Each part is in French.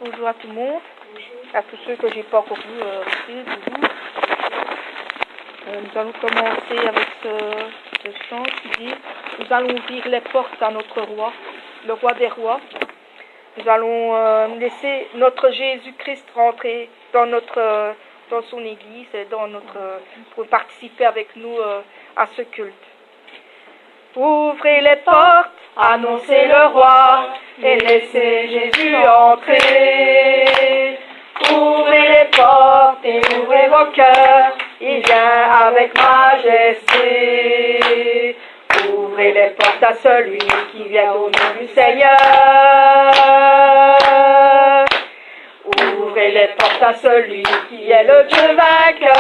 Bonjour à tout le monde, à tous ceux que j'ai pas encore vu aussi, bonjour. Nous allons commencer avec ce chant qui dit « Nous allons ouvrir les portes à notre roi, le roi des rois. » Nous allons laisser notre Jésus-Christ rentrer dans son église et pour participer avec nous à ce culte. Ouvrez les portes, annoncez le roi et laissez Jésus entrer. Ouvrez les portes et ouvrez vos cœurs, il vient avec majesté. Ouvrez les portes à celui qui vient au nom du Seigneur. Ouvrez les portes à celui qui est le Dieu vainqueur.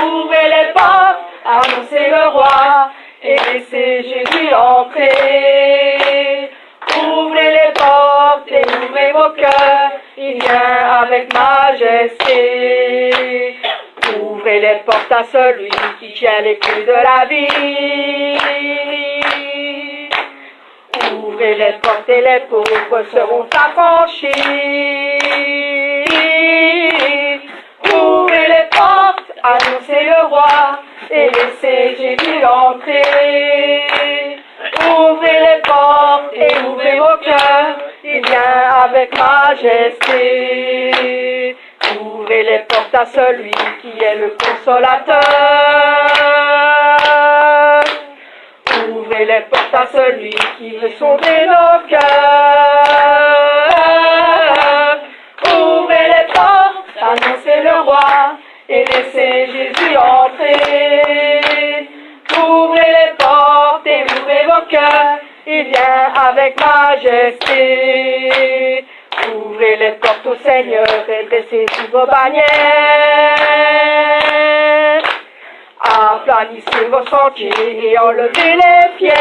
Ouvrez les portes, annoncez le roi et laissez Jésus entrer. Ouvrez les portes et ouvrez vos cœurs, il vient avec majesté. Ouvrez les portes à celui qui tient les clés de la vie. Ouvrez les portes et les pauvres seront affranchis. Ouvrez les portes, annoncez le roi et laissez Jésus entrer. Ouvrez les portes et ouvrez vos cœurs, il vient avec majesté. Ouvrez les portes à celui qui est le consolateur. Ouvrez les portes à celui qui veut sauver nos cœurs. Ouvrez les portes, annoncez le roi et laissez Jésus entrer. Ouvrez les portes et ouvrez vos cœurs, il vient avec majesté. Ouvrez les portes au Seigneur et dressez tous vos bannières. Aplanissez vos sentiers et enlevez les pierres.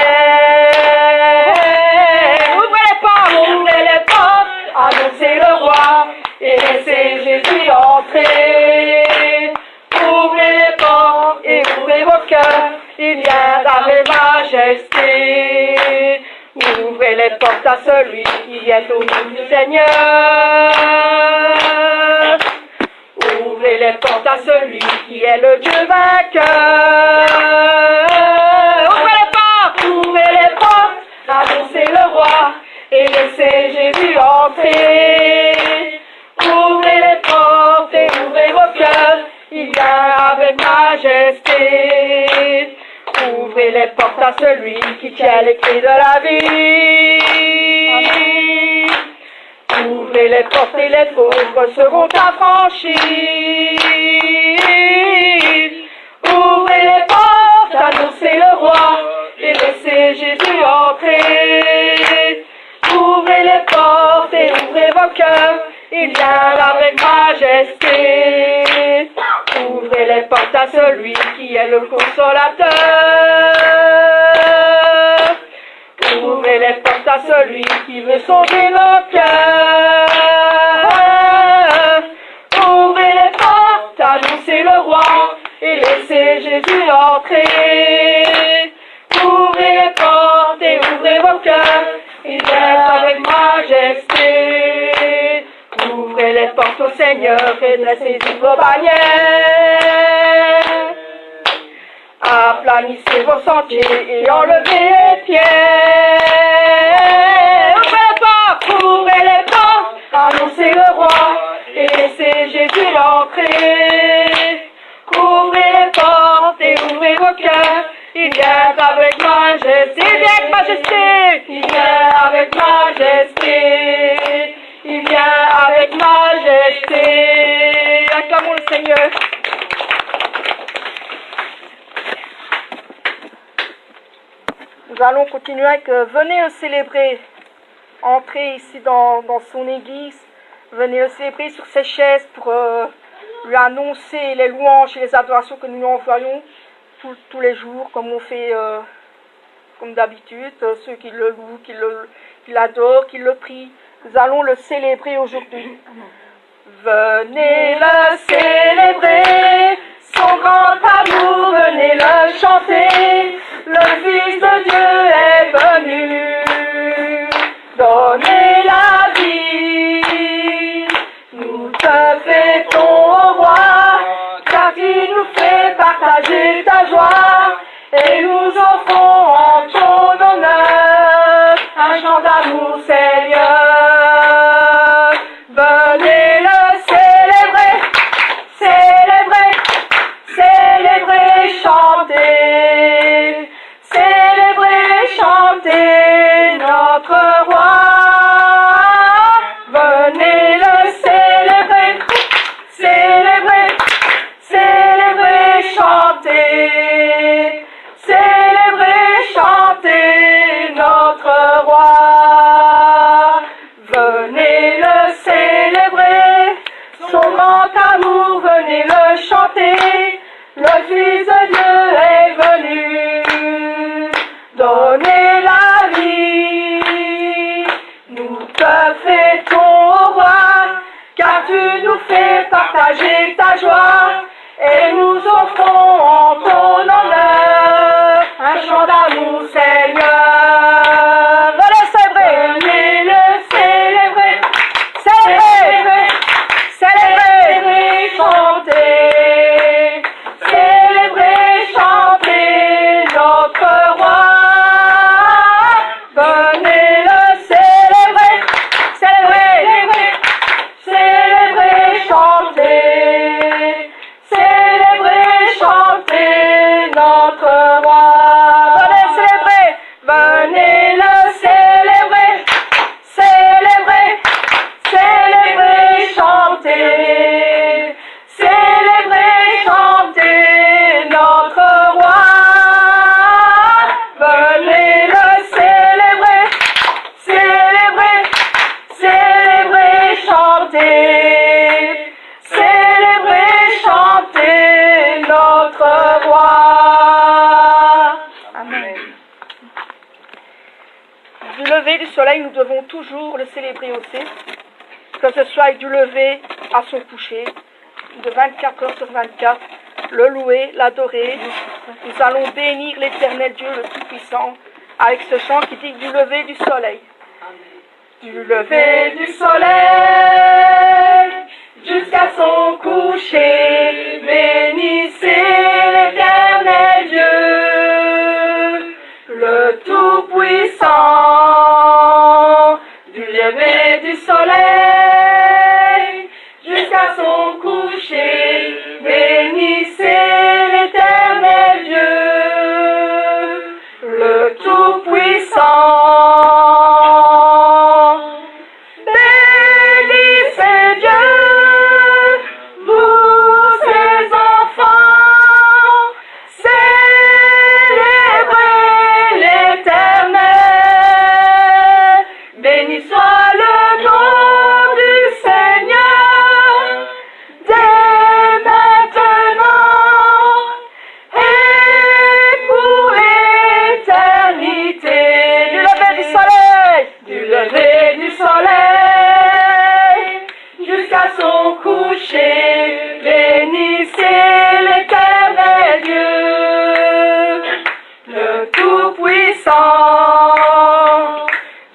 Ouvrez les portes, annoncez le roi et laissez Jésus entrer. Ouvrez les portes et ouvrez vos cœurs, il vient avec majesté. Ouvrez les portes à celui qui vient au nom du Seigneur. Ouvrez les portes à celui qui est le Dieu vainqueur. Ouvrez les portes, annoncez le roi et laissez Jésus entrer. Ouvrez les portes et ouvrez vos cœurs, il vient avec majesté. Ouvrez les portes à celui qui tient les clés de la vie. Ouvrez les portes et les pauvres seront affranchis. Ouvrez les portes, annoncez le roi et laissez Jésus entrer. Ouvrez les portes et ouvrez vos cœurs, il vient avec majesté. Ouvrez les portes à celui qui est le consolateur. Ouvrez les portes à celui qui veut sauver nos cœurs. Ouvrez les portes, annoncez le roi et laissez Jésus entrer. Ouvrez les portes et ouvrez vos cœurs, il vient avec majesté. Ouvrez les portes au Seigneur et dressez vos bannières. Aplanissez vos sentiers et enlevez les pierres. Ouvrez les portes, annoncez le roi et laissez Jésus entrer. Ouvrez les portes et ouvrez vos cœurs, il vient avec majesté. Il vient avec majesté. Il vient avec majesté. Il vient avec majesté. Acclamons le Seigneur. Nous allons continuer avec venez le célébrer. Entrez ici dans son église. Venez le célébrer sur ses chaises pour lui annoncer les louanges et les adorations que nous lui envoyons tous les jours, comme on fait comme d'habitude. Ceux qui le louent, qui l'adorent, qui le prient. Nous allons le célébrer aujourd'hui. Venez le célébrer, son grand amour, venez le chanter. Le Fils de Dieu est venu. Dans ta joie, et nous offrons en ton honneur un chant d'amour, Seigneur. Venez le célébrer, célébrer, célébrer, chanter, célébrer, chanter notre roi. Venez le célébrer, célébrer, célébrer, chanter, célébrer, chanter notre roi. Venez le célébrer, son grand amour, venez le chanter. Le Fils de Dieu est venu donner la vie. Nous te fêtons, ô roi, car tu nous fais partager ta joie, et nous offrons en ton honneur un chant d'amour, Seigneur. Venez célébrer, venez le célébrer, célébrer, célébrer, chanter, célébrer, chanter notre roi. Venez le célébrer, célébrer, célébrer, chanter, célébrer, chanter notre roi. Venez célébrer, venez le célébrer, célébrer, célébrer, chanter, célébrer, chanter notre roi. Venez le célébrer, célébrer, célébrer, chanter, célébrer, chanter notre roi. Amen. Du lever du soleil, nous devons toujours le célébrer aussi, que ce soit du lever à son coucher, de 24 heures sur 24, le louer, l'adorer. Nous allons bénir l'Éternel Dieu le Tout-Puissant avec ce chant qui dit du lever du soleil. Du lever du soleil jusqu'à son coucher, bénissez l'Éternel Dieu, le Tout-Puissant. Du lever du soleil jusqu'à son coucher, bénissez l'Éternel Dieu, le Tout-Puissant. Bénissez Dieu, vous ses enfants, célébrez l'Éternel. Béni soit le nom du Seigneur, dès maintenant et pour l'éternité. Du lever du soleil, du lever du soleil jusqu'à son coucher, bénissez l'Éternel Dieu, le Tout-Puissant.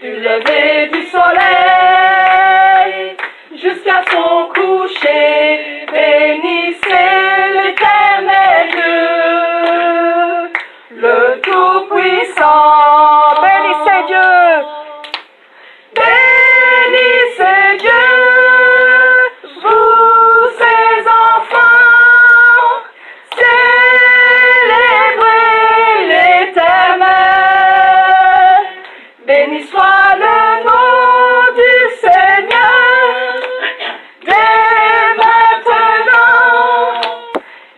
Du lever du soleil jusqu'à son coucher, bénissez l'Éternel Dieu, le Tout-Puissant. Bénissez Dieu, bénissez Dieu, vous ses enfants, célébrez l'Éternel. Béni soit le nom du Seigneur, dès maintenant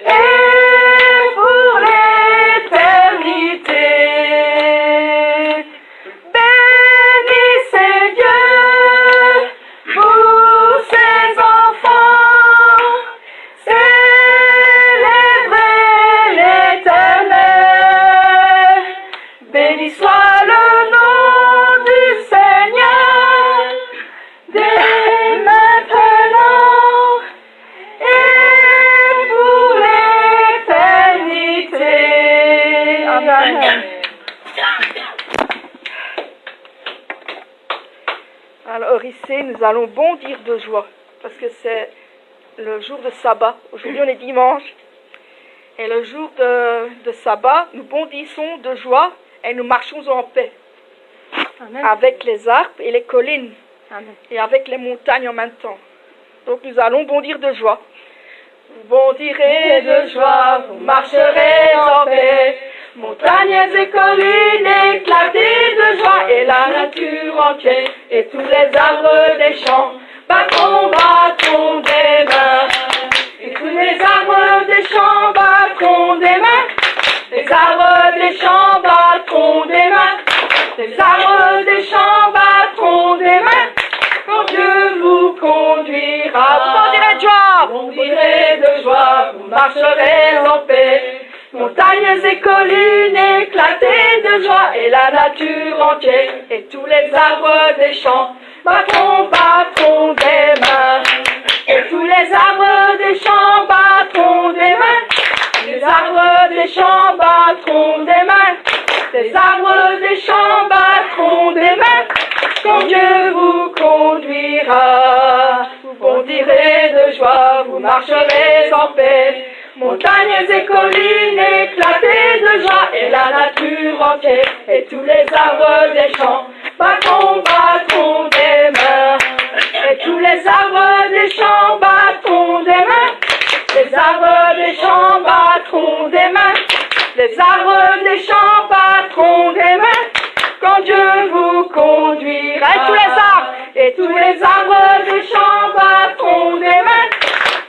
et pour l'éternité. Bénissez Dieu, vous ses enfants, célébrez l'Éternel. Béni soit le nom du Seigneur, dès maintenant et pour l'éternité. Amen. Alors ici, nous allons bondir de joie, parce que c'est le jour de sabbat. Aujourd'hui, on est dimanche. Et le jour de sabbat, nous bondissons de joie et nous marchons en paix. Amen. Avec les arbres et les collines. Amen. Et avec les montagnes en même temps. Donc nous allons bondir de joie. Vous bondirez de joie, vous marcherez en paix. Montagnes et collines éclatées de joie, et la nature entière, et tous les arbres des champs, battront des mains. Et tous les arbres des champs battront des mains. Les arbres des champs battront des mains. Les arbres des champs battront des mains. Quand Dieu vous conduira, vous bondirez de joie. Vous bondirez de joie, vous marcherez en paix. Montagnes et collines éclatées de joie, et la nature entière, et tous les arbres des champs, battront des mains. Et tous les arbres des champs battront des mains. Les arbres des champs battront des mains. Les arbres des champs battront des mains. Quand Dieu vous conduira, vous bondirez de joie, vous marcherez en paix. Montagnes et collines éclatées de joie, et la nature entière, et tous les arbres des champs, battront des mains. Et tous les arbres des champs battront des mains. Les arbres des champs battront des mains. Les arbres des champs battront des mains. Quand Dieu vous conduira, et tous les arbres des champs battront des mains.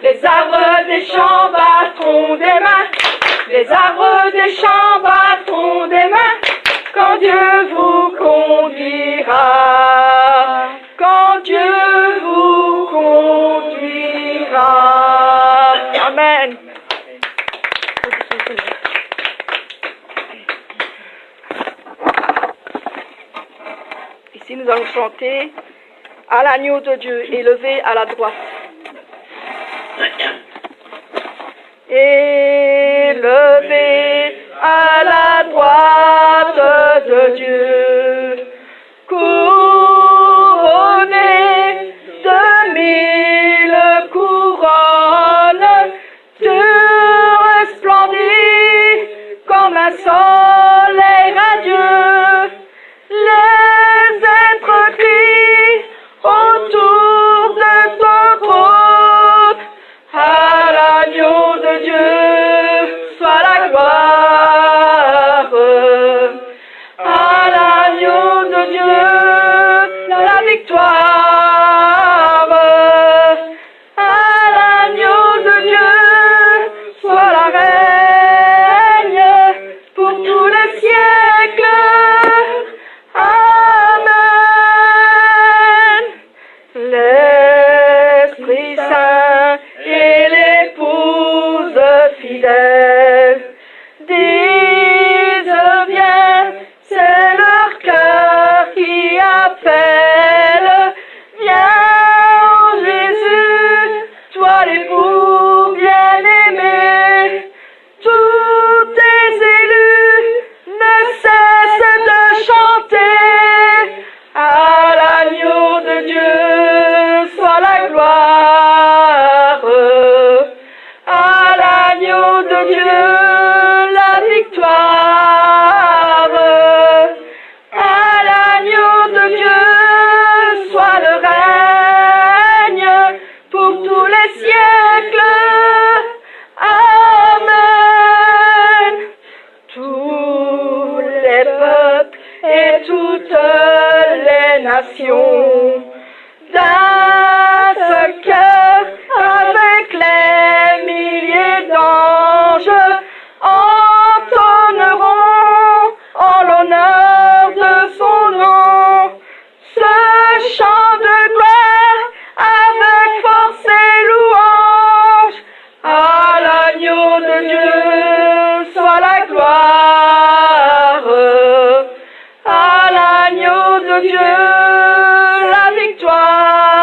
Les arbres des champs battront des mains. Les arbres des champs battront des mains. Quand Dieu vous conduira. Quand Dieu vous conduira. Amen. Ici nous allons chanter à l'agneau de Dieu, élevé à la droite. Élevé à la droite de Dieu, couronné de 1000 couronnes, tu resplendis comme un soleil radieux. Les êtres crient autour de ton trône, à l'agneau de Dieu soit la gloire. À l'agneau de Dieu la victoire. À l'agneau de Dieu soit la règne pour tous les siècles. Amen. L'Esprit Saint et l'épouse fidèle disent viens, c'est leur cœur qui appelle. Viens, oh Jésus, toi l'époux bien-aimé. Tous tes élus ne cessent de chanter. À l'agneau de Dieu soit la gloire. À l'agneau de Dieu la victoire. À l'agneau de Dieu soit le règne pour tous les siècles. Amen. Tous les peuples et toutes les nations d'un seul cœur, avec les milliers d'anges, entonneront en l'honneur de son nom ce chant de gloire avec force et louange. À l'agneau de Dieu soit la gloire. À l'agneau de Dieu la victoire.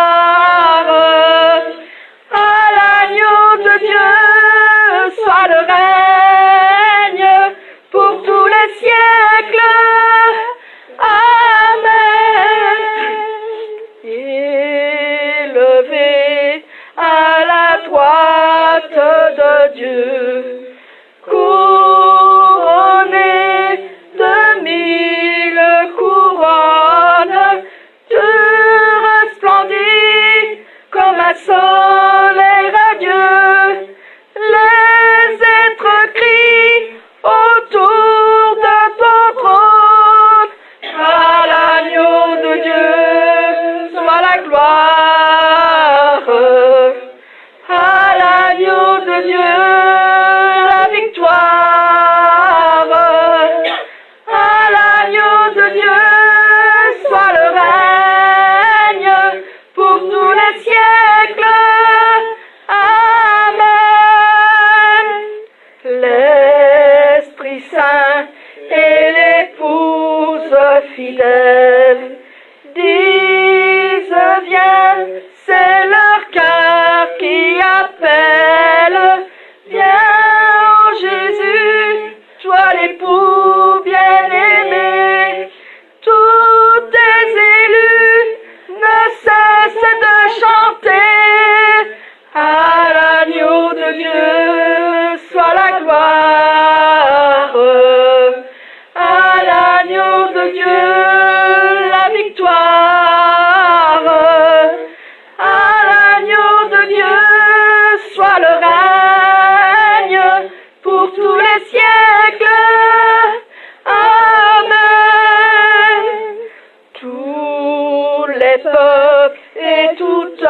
les peuples et toutes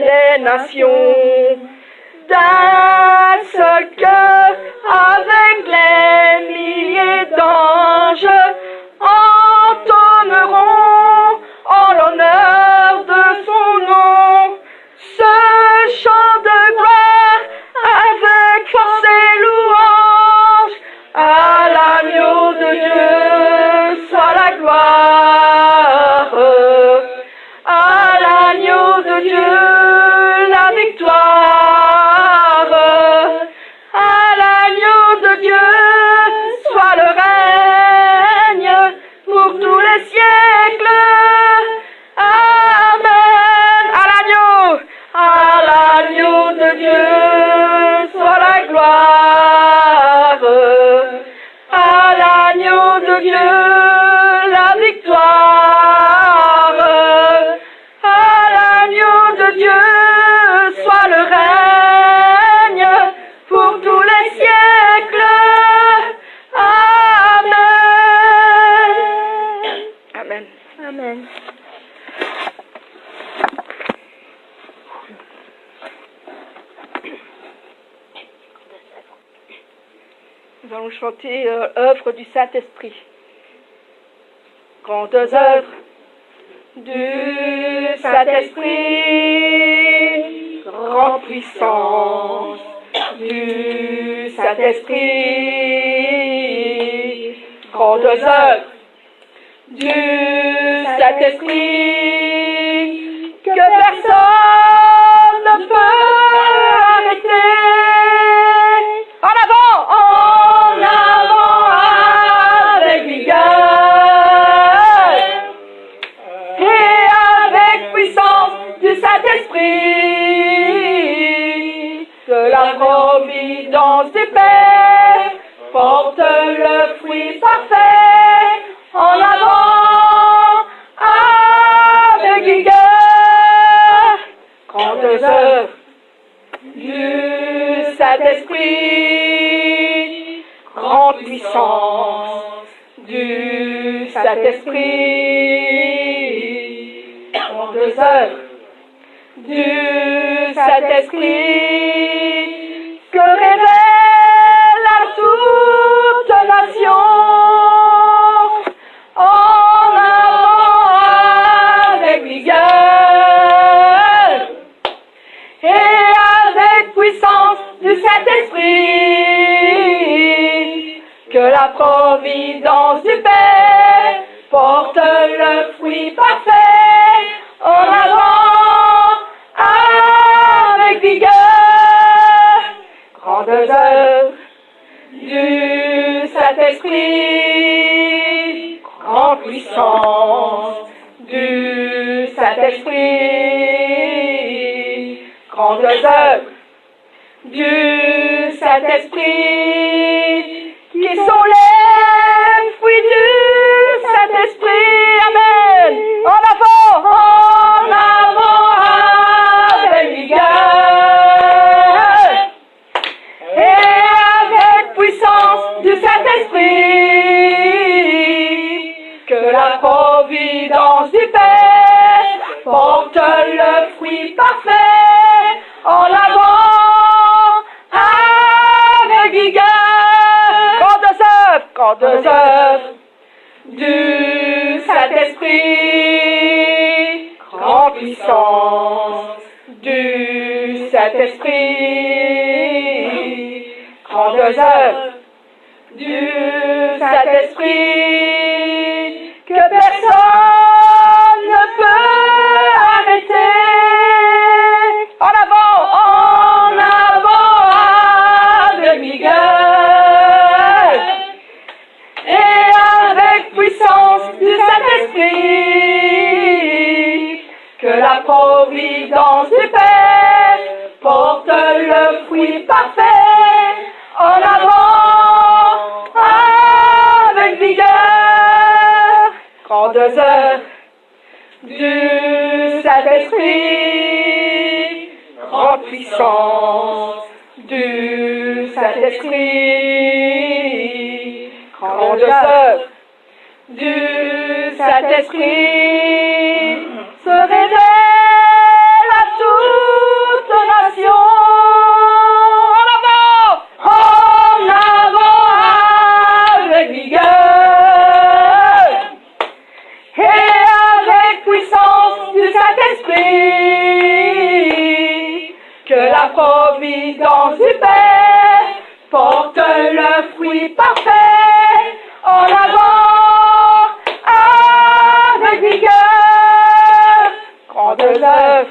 les nations. D'un seul cœur, avec les milliers d'anges, entonneront en l'honneur de son nom ce chant de gloire avec force et louange. À l'agneau de Dieu soit la gloire, à l'agneau de Dieu la victoire, à l'agneau de Dieu soit le règne pour tous les siècles. Amen. À l'agneau de Dieu soit la gloire, à l'agneau de Dieu la victoire, à l'agneau de Dieu soit le règne pour tous les siècles. Amen. Amen. Amen. Nous allons chanter œuvre du Saint-Esprit. Grandes œuvres du Saint-Esprit, grande puissance du Saint-Esprit, grandes œuvres du Saint-Esprit, que personne ne peut arrêter. En avant avec vigueur et avec puissance du Saint-Esprit, que la providence du Père porte le fruit parfait. En avant avec vigueur, grandes œuvres du Saint-Esprit, grande puissance du Saint-Esprit, grandes œuvres du Saint-Esprit, que révèle à toute nation. En avant avec vigueur et avec puissance du Saint-Esprit, que la providence du Père porte le fruit parfait. En avant avec vigueur, grandes œuvres du Saint-Esprit, grande puissance du Saint-Esprit, grandes œuvres du Saint-Esprit, qui sont les fruits du Saint-Esprit. Amen. En avant avec vigueur et avec puissance du Saint-Esprit, que la providence du Père porte le fruit parfait. En avant avec vigueur, grandes œuvres du Saint-Esprit, grande puissance du Saint-Esprit, grandes œuvres du Saint-Esprit, que personne ne peut arrêter. En avant avec vigueur et avec puissance du Saint-Esprit, que la providence du Père porte le fruit parfait. En avant avec vigueur, grandes œuvres du Saint-Esprit, grande puissance du Saint-Esprit, grandes œuvres du Saint-Esprit, providence du Père porte le fruit parfait en avant avec vigueur. Grandes œuvres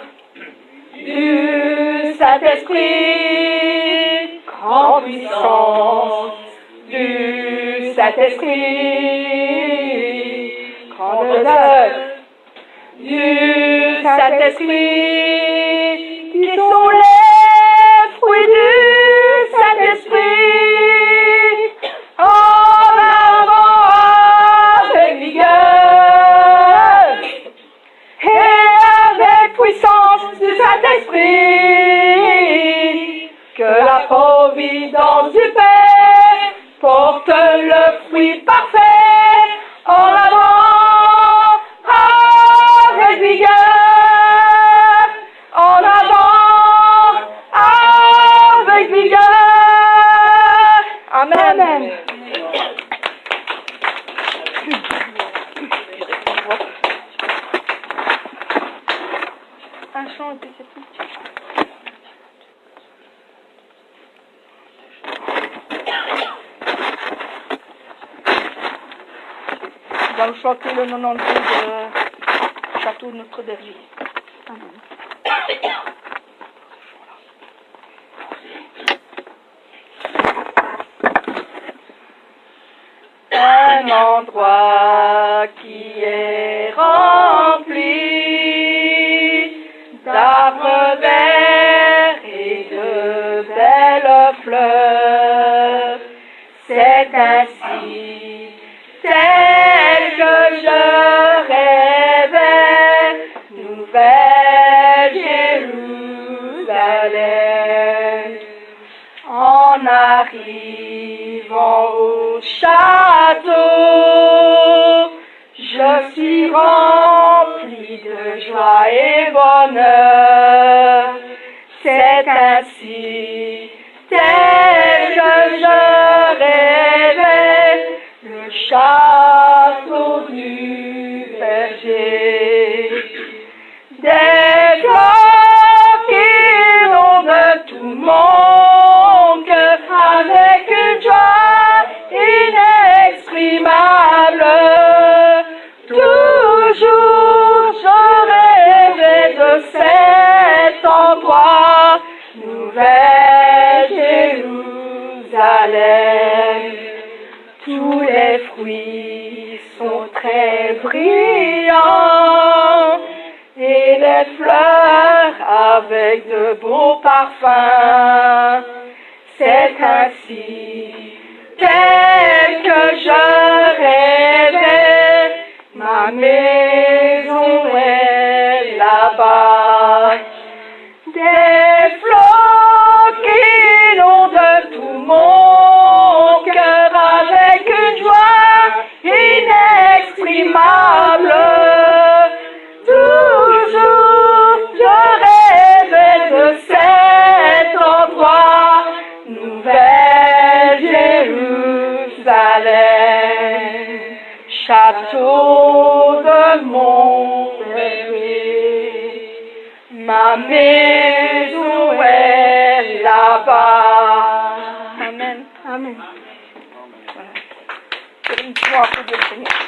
du Saint-Esprit, grande puissance du Saint-Esprit, grandes œuvres du Saint-Esprit, qui sont les fruits du Saint-Esprit, en avant avec vigueur et avec puissance du Saint-Esprit, que la providence du Père porte le fruit parfait en avant avec vigueur, en avant avec vigueur. Amen. Amen. Un chant et puis c'est tout. Nous allons chanter le 92 de Château de Notre-Dame. Un endroit qui est rempli d'arbres verts et de belles fleurs, c'est ainsi tel que je rêvais, nouvelle Jérusalem. En arrivant au château, je suis rempli de joie et bonheur. C'est ainsi tel que je rêvais, le château du berger. Des fleurs qui inondent tout mon cœur avec une joie inexprimable. Toujours je rêvais de cet endroit, nouvelle Jérusalem. Tous les fruits sont très brillants et les fleurs avec de beaux parfums. C'est ainsi tel que je rêvais, ma maison est là-bas. Des fleurs qui inondent tout mon cœur avec une joie inexprimable. Toujours je rêvais de cet endroit, nouvelle Jérusalem, château de mon berger. Ma maison est là-bas. Amen. Amen. Voilà. Une fois, applaudir le Seigneur.